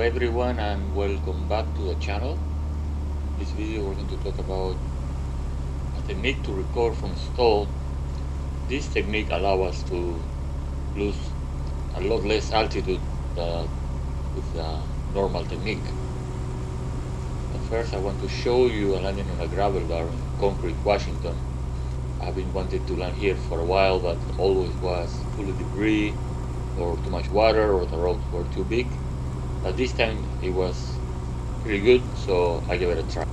everyone and welcome back to the channel. In this video we're going to talk about a technique to recover from stall. This technique allows us to lose a lot less altitude with the normal technique. But first I want to show you a landing on a gravel bar in Concrete, Washington. I've been wanting to land here for a while, but always was full of debris or too much water or the roads were too big. But this time it was pretty good, so I gave it a try.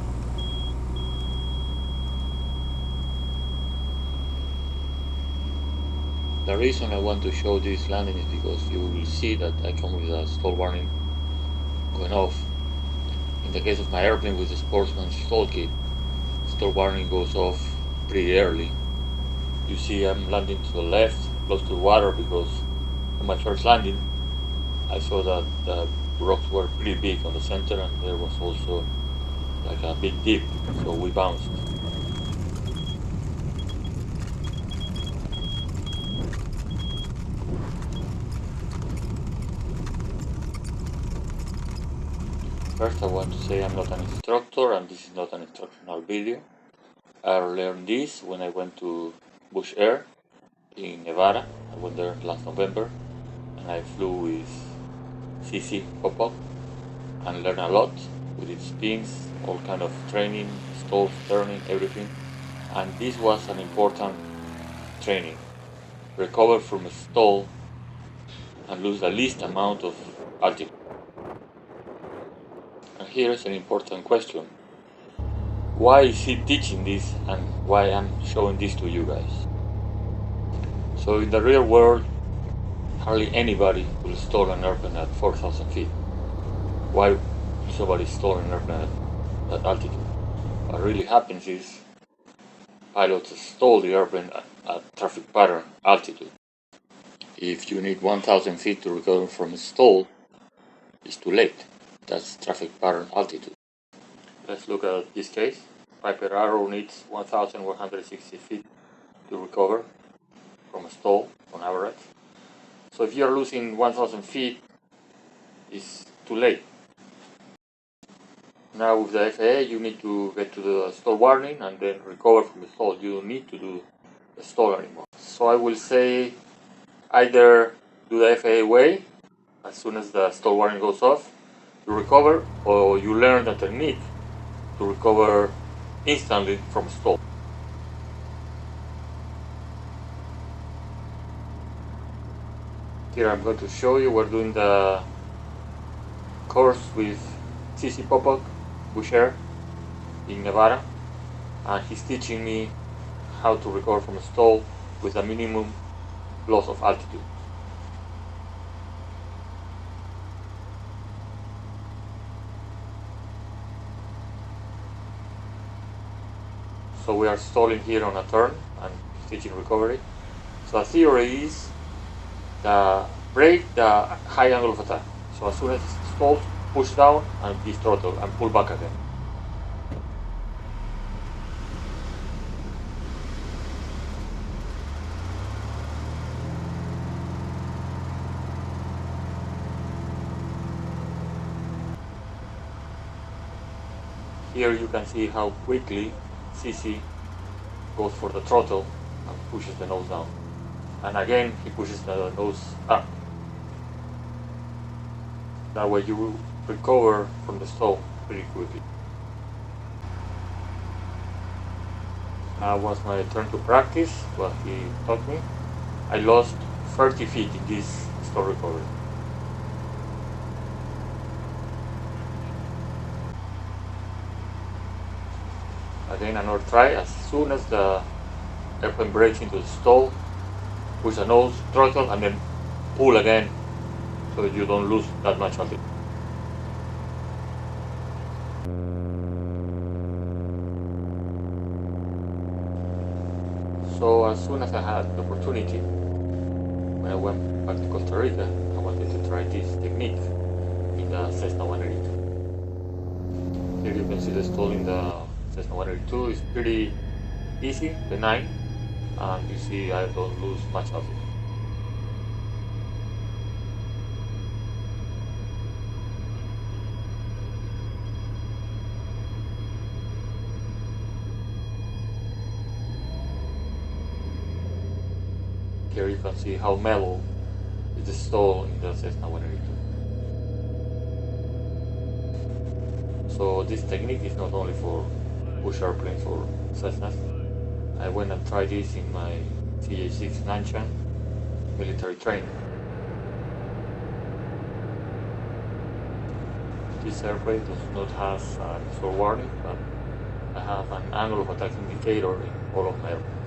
The reason I want to show this landing is because you will see that I come with a stall warning going off. In the case of my airplane with the Sportsman stall kit, stall warning goes off pretty early. You see I'm landing to the left, close to the water, because on my first landing I saw that the rocks were pretty big on the center and there was also like a big dip, so we bounced. First I want to say I'm not an instructor and this is not an instructional video. I learned this when I went to Bush Air in Nevada. I went there last November and I flew with CC pop-up and learned a lot. We did spins, all kind of training, stalls, turning, everything. And this was an important training. Recover from a stall and lose the least amount of altitude. And here's an important question. Why is he teaching this and why I'm showing this to you guys? So in the real world, hardly anybody will stall an airplane at 4,000 feet. Why somebody stall an airplane at that altitude? What really happens is pilots stall the airplane at traffic pattern altitude. If you need 1,000 feet to recover from a stall, it's too late. That's traffic pattern altitude. Let's look at this case. Piper Arrow needs 1,160 feet to recover from a stall on average. So if you are losing 1,000 feet, it's too late. Now with the FAA, you need to get to the stall warning and then recover from the stall. You don't need to do the stall anymore. So I will say either do the FAA way, as soon as the stall warning goes off, you recover, or you learn the technique to recover instantly from stall. Here I'm going to show you, we're doing the course with CC Popok, Bush Air in Nevada, and he's teaching me how to recover from a stall with a minimum loss of altitude. So we are stalling here on a turn and teaching recovery. So the theory is break the high angle of attack. So as soon as it stalls, push down and de-throttle and pull back again. Here you can see how quickly CC goes for the throttle and pushes the nose down. And again, he pushes the nose up. That way you will recover from the stall pretty quickly. Now was my turn to practice what he taught me. I lost 30 feet in this stall recovery. Again, another try. As soon as the airplane breaks into the stall, push the nose, throttle, and then pull again so that you don't lose that much altitude. So as soon as I had the opportunity, when I went back to Costa Rica, I wanted to try this technique in the Cessna 182. Here you can see the stall in the Cessna 182 is pretty easy, benign, and you see I don't lose much altitude. . Here you can see how mellow is the stall in the Cessna 182. So this technique is not only for push airplanes or Cessnas. I went and tried this in my CH-6 Nanshan military training. This airplane does not have an explore warning, but I have an angle of attack indicator in all of my airplanes.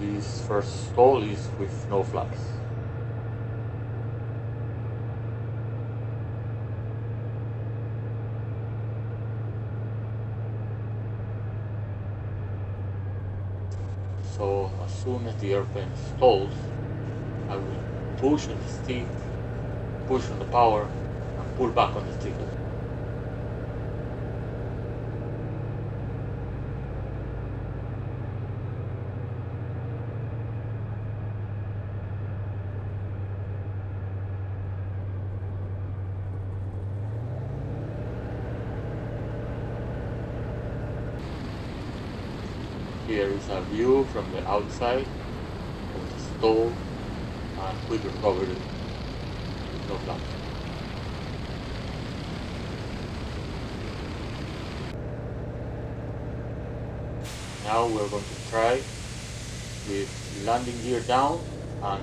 This first stall is with no flaps. So as soon as the airplane stalls, I will push on the stick, push on the power, and pull back on the stick. Here is a view from the outside of the stall and quick recovery with no flaps. Now we're going to try with landing gear down and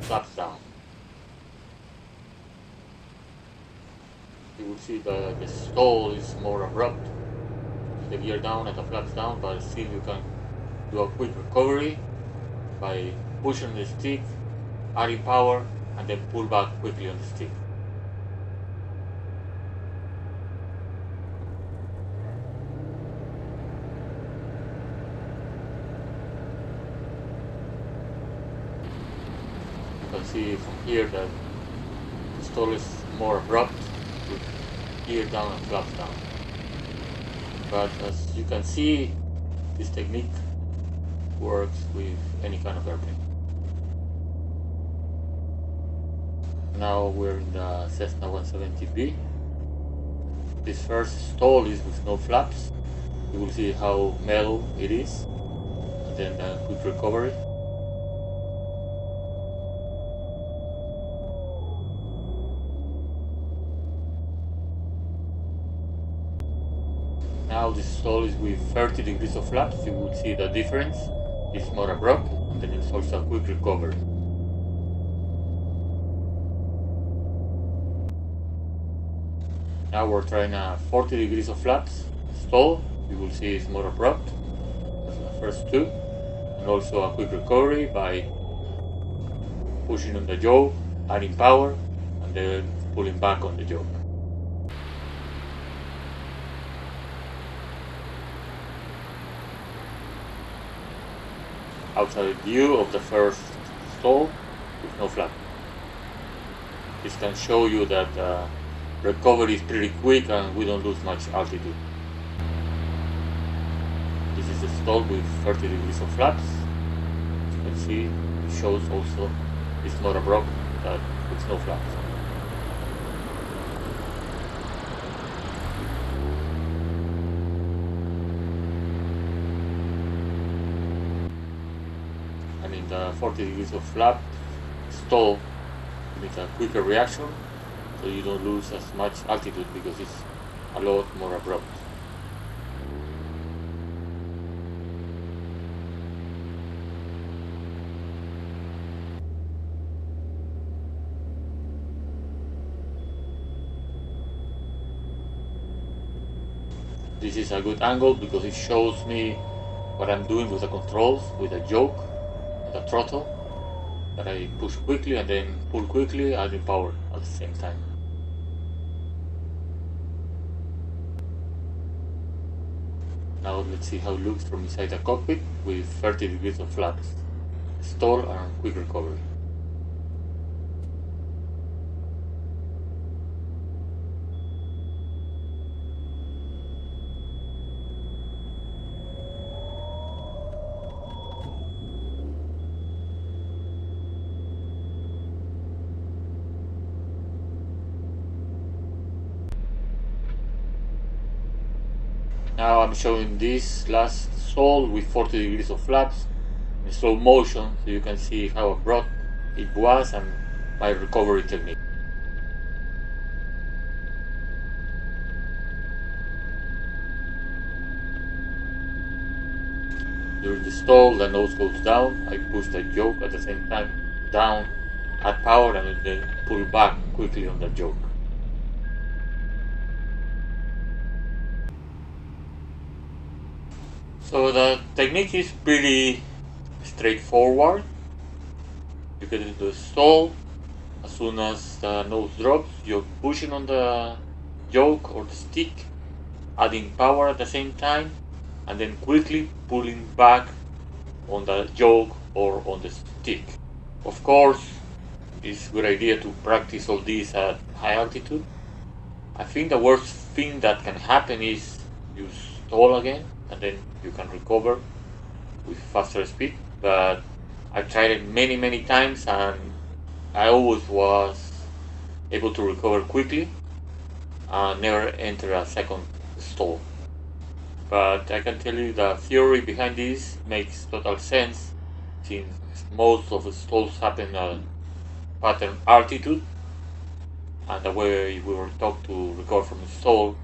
flaps down. You will see the stall is more abrupt, the gear down and the flaps down, but still you can do a quick recovery by pushing the stick, adding power, and then pull back quickly on the stick. You can see from here that the stall is more abrupt with gear down and flaps down. But as you can see, this technique works with any kind of airplane. Now we're in the Cessna 170B. This first stall is with no flaps. You will see how mellow it is, and then the quick recovery. Now this stall is with 30 degrees of flaps. You will see the difference. It's more abrupt, and then it's also a quick recovery. Now we're trying a 40 degrees of flaps stall. You will see it's more abrupt as the first two, and also a quick recovery by pushing on the yoke, adding power, and then pulling back on the yoke. Outside view of the first stall with no flap. This can show you that recovery is pretty quick and we don't lose much altitude. This is a stall with 30 degrees of flaps. As you can see, it shows also it's more abrupt but with no flaps. And in the 40 degrees of flap stall, you make a quicker reaction, so you don't lose as much altitude because it's a lot more abrupt. This is a good angle because it shows me what I'm doing with the controls, with the yoke and the throttle, that I push quickly and then pull quickly, adding power at the same time. Now let's see how it looks from inside the cockpit with 30 degrees of flaps, stall and quick recovery. Now I'm showing this last stall with 40 degrees of flaps in slow motion so you can see how abrupt it was and my recovery technique. During the stall, the nose goes down. I push the yoke at the same time down, add power, and then pull back quickly on the yoke. So the technique is pretty straightforward. You get into the stall. As soon as the nose drops, you're pushing on the yoke or the stick, adding power at the same time, and then quickly pulling back on the yoke or on the stick. Of course, it's a good idea to practice all this at high altitude. I think the worst thing that can happen is you stall again and then you can recover with faster speed, but I tried it many times and I always was able to recover quickly and never enter a second stall. But I can tell you the theory behind this makes total sense, since most of the stalls happen at pattern altitude, and the way we were taught to recover from a stall,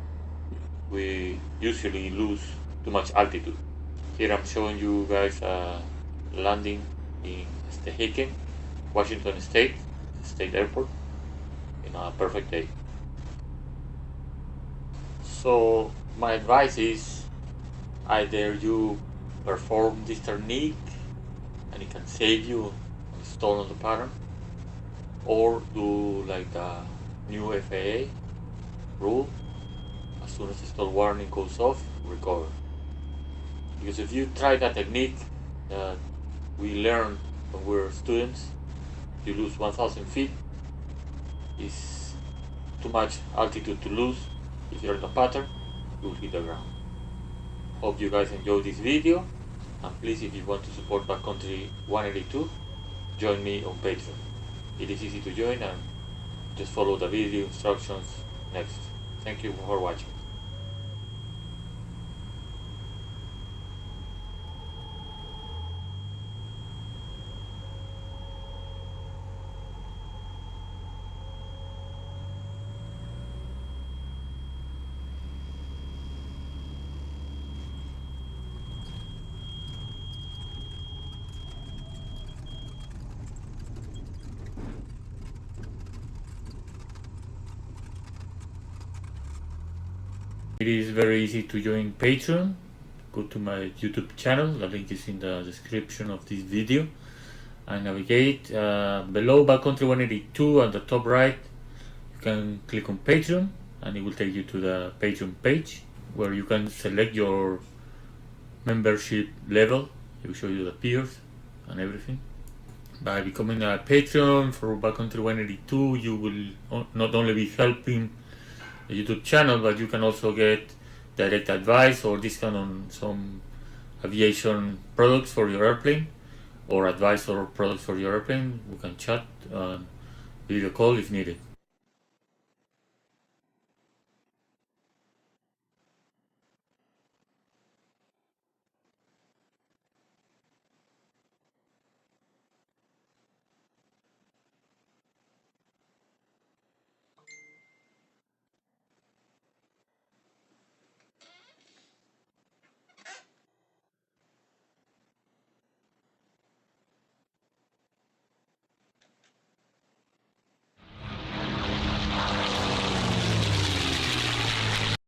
we usually lose too much altitude. Here I'm showing you guys a landing in Stehekin, Washington State Airport, in a perfect day. So my advice is, either you perform this technique and it can save you on stall on the pattern, or do like the new FAA rule: as soon as the stall warning goes off, recover. Because if you try that technique that we learned when we were students, you lose 1,000 feet. It's too much altitude to lose. If you're in the pattern, you'll hit the ground. Hope you guys enjoyed this video, and please, if you want to support Backcountry 182, join me on Patreon. It is easy to join, and just follow the video instructions next. Thank you for watching. It is very easy to join Patreon. Go to my YouTube channel, the link is in the description of this video, and navigate below Backcountry 182 on the top right. You can click on Patreon and it will take you to the Patreon page where you can select your membership level. It will show you the tiers and everything. By becoming a Patreon for Backcountry 182, you will not only be helping the YouTube channel, but you can also get direct advice or discount on some aviation products for your airplane, or advice or products for your airplane. We can chat, video call if needed.